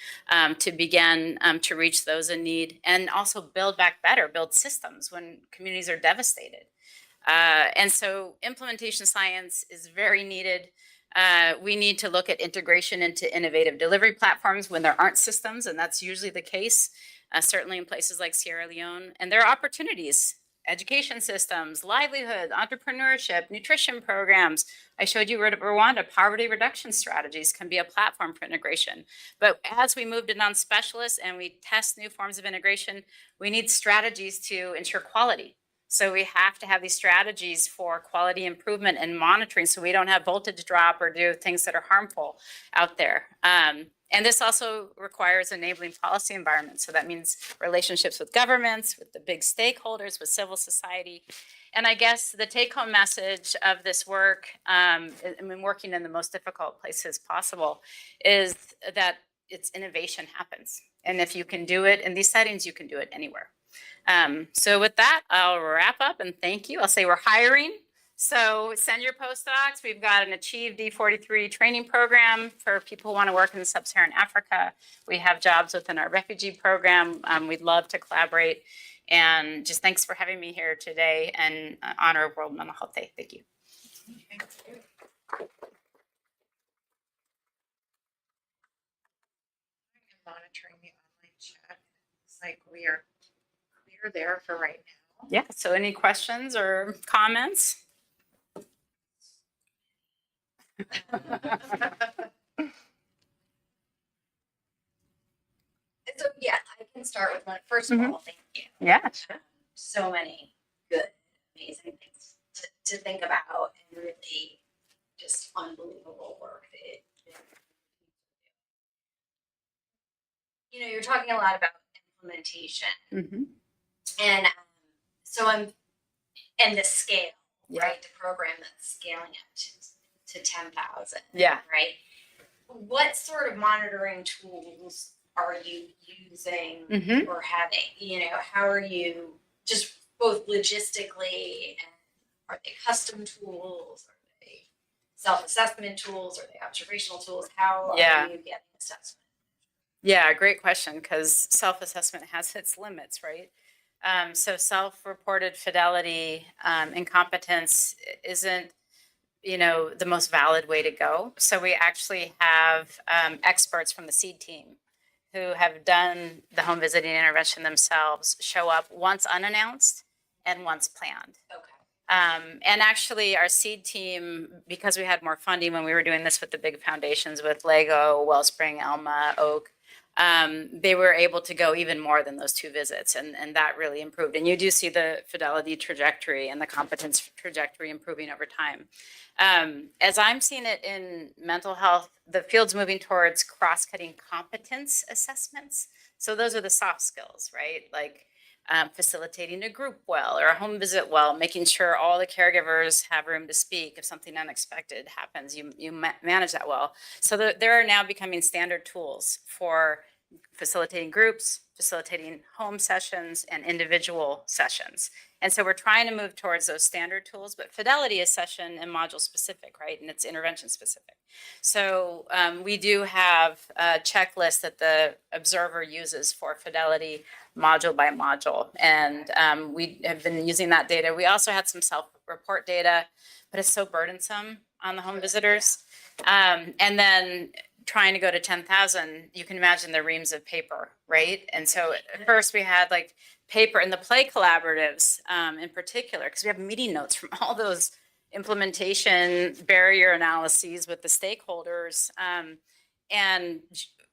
to begin to reach those in need and also build back better, build systems when communities are devastated. And so implementation science is very needed. We need to look at integration into innovative delivery platforms when there aren't systems, and that's usually the case, certainly in places like Sierra Leone. And there are opportunities. Education systems, livelihood, entrepreneurship, nutrition programs. I showed you Rwanda, poverty reduction strategies can be a platform for integration. But as we move to non-specialists and we test new forms of integration, we need strategies to ensure quality. So we have to have these strategies for quality improvement and monitoring so we don't have voltage drop or do things that are harmful out there. And this also requires enabling policy environments. So that means relationships with governments, with the big stakeholders, with civil society. And I guess the take-home message of this work, I mean, working in the most difficult places possible, is that it's innovation happens. And if you can do it in these settings, you can do it anywhere. So with that, I'll wrap up and thank you. I'll say we're hiring. So send your postdocs. We've got an Achieve D43 training program for people who want to work in sub-Saharan Africa. We have jobs within our refugee program. We'd love to collaborate. And just thanks for having me here today in honor of World Mental Health Day. Thank you. Monitoring the online chat. It's like we are clear there for right now. Yeah, so any questions or comments? So yes, I can start with one. First of all, thank you. Yeah. So many good, amazing things to think about and really just unbelievable work that you know, you're talking a lot about implementation and so and the scale, right? The program that's scaling up to 10,000. Yeah. Right. What sort of monitoring tools are you using or having? You know, how are you just both logistically and are they custom tools? Are they self-assessment tools? Are they observational tools? How are you getting assessment? Yeah, great question, because self-assessment has its limits, right? So self-reported fidelity, incompetence isn't, the most valid way to go. So we actually have experts from the SEED team who have done the home visiting intervention themselves show up once unannounced and once planned. Okay. And actually, our SEED team, because we had more funding when we were doing this with the big foundations with Lego, Wellspring, Elma, Oak, they were able to go even more than those 2 visits, and that really improved. And you do see the fidelity trajectory and the competence trajectory improving over time. As I'm seeing it in mental health, the field's moving towards cross-cutting competence assessments. So those are the soft skills, right? Like facilitating a group well or a home visit well, making sure all the caregivers have room to speak if something unexpected happens, you manage that well. So there are now becoming standard tools for facilitating groups, facilitating home sessions, and individual sessions. And so we're trying to move towards those standard tools, but fidelity is session and module specific, right? And it's intervention specific. So we do have a checklist that the observer uses for fidelity module by module. And we have been using that data. We also had some self-report data, but it's so burdensome on the home visitors. And then trying to go to 10,000, you can imagine the reams of paper, right? And so at first we had like paper and the play collaboratives in particular, because we have meeting notes from all those implementation barrier analyses with the stakeholders. And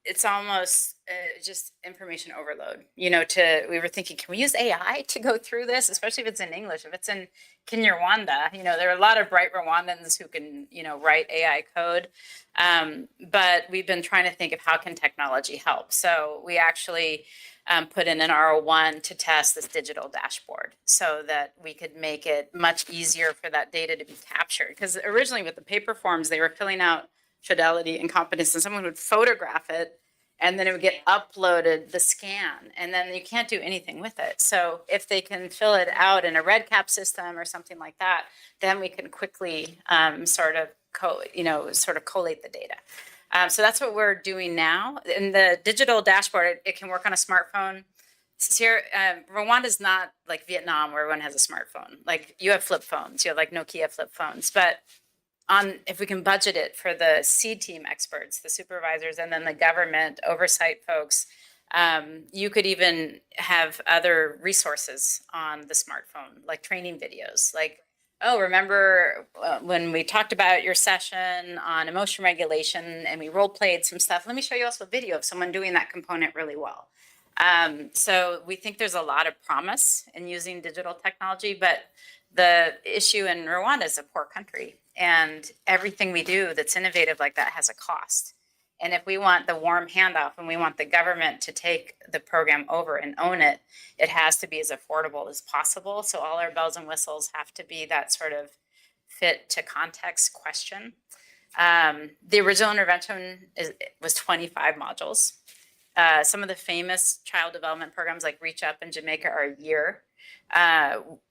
it's almost just information overload, we were thinking, can we use AI to go through this, especially if it's in English, if it's in Kinyarwanda, there are a lot of bright Rwandans who can, write AI code. But we've been trying to think of how can technology help. So we actually put in an R01 to test this digital dashboard so that we could make it much easier for that data to be captured. Because originally with the paper forms, they were filling out fidelity and competence, and someone would photograph it and then it would get uploaded, the scan, and then you can't do anything with it. So if they can fill it out in a red cap system or something like that, then we can quickly sort of collate the data. So that's what we're doing now. In the digital dashboard, it can work on a smartphone. Rwanda is not like Vietnam where everyone has a smartphone. Like you have flip phones, you have like Nokia flip phones, but if we can budget it for the SEED team experts, the supervisors, and then the government oversight folks, you could even have other resources on the smartphone, like training videos, like, oh, remember when we talked about your session on emotion regulation and we role played some stuff? Let me show you also a video of someone doing that component really well. So we think there's a lot of promise in using digital technology, but the issue in Rwanda is a poor country, and everything we do that's innovative like that has a cost. And if we want the warm handoff and we want the government to take the program over and own it, it has to be as affordable as possible. So all our bells and whistles have to be that sort of fit to context question. The original intervention was 25 modules. Some of the famous child development programs like Reach Up in Jamaica are a year.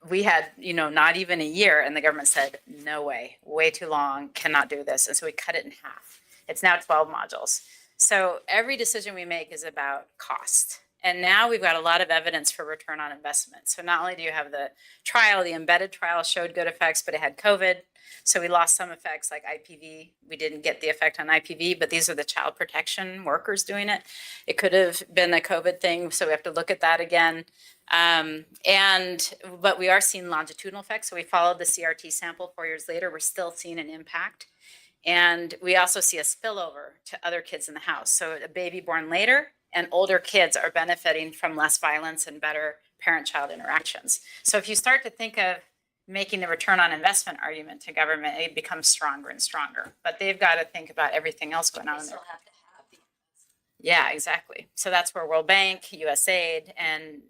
We had, not even a year, and the government said, no way too long, cannot do this. And so we cut it in half. It's now 12 modules. So every decision we make is about cost. And now we've got a lot of evidence for return on investment. So not only do you have the trial, the embedded trial showed good effects, but it had COVID. So we lost some effects like IPV. We didn't get the effect on IPV, but these are the child protection workers doing it. It could have been a COVID thing, so we have to look at that again. But we are seeing longitudinal effects. So we followed the CRT sample 4 years later. We're still seeing an impact. And we also see a spillover to other kids in the house. So a baby born later and older kids are benefiting from less violence and better parent-child interactions. So if you start to think of making the return on investment argument to government, it becomes stronger and stronger. But they've got to think about everything else going on in there. Yeah, exactly. So that's where World Bank, USAID, and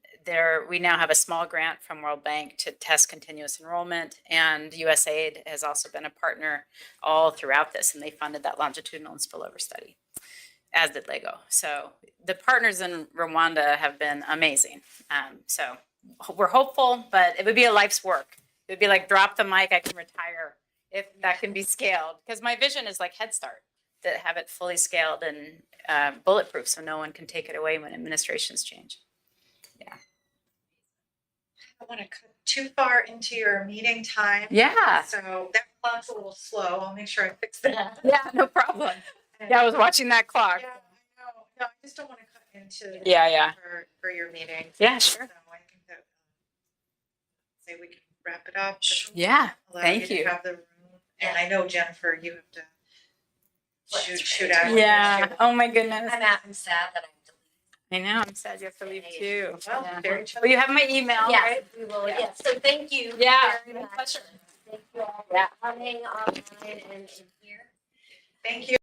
we now have a small grant from World Bank to test continuous enrollment, and USAID has also been a partner all throughout this, and they funded that longitudinal and spillover study, as did Lego. So the partners in Rwanda have been amazing. So we're hopeful, but it would be a life's work. It would be like drop the mic, I can retire if that can be scaled. Because my vision is like Head Start, to have it fully scaled and bulletproof so no one can take it away when administrations change. Yeah. want to cut too far into your meeting time. Yeah. So that clock's a little slow. I'll make sure I fix that. Yeah, no problem. Yeah, I was watching that clock. Yeah, I know. No, I just don't want to cut into. Yeah. For your meeting. Yeah, sure. So I think that say we can wrap it up. Yeah, Allow thank to you. have the room. And I know, Jennifer, you have to shoot out. Yeah. Oh my goodness. I'm sad that I know. I'm sad you have to leave too. Well, Yeah. very Well, you have my email, Yes, right? we will. Yeah. Yes. So thank you. Yeah, very my much. pleasure. Thank you all for coming online and in here. Thank you.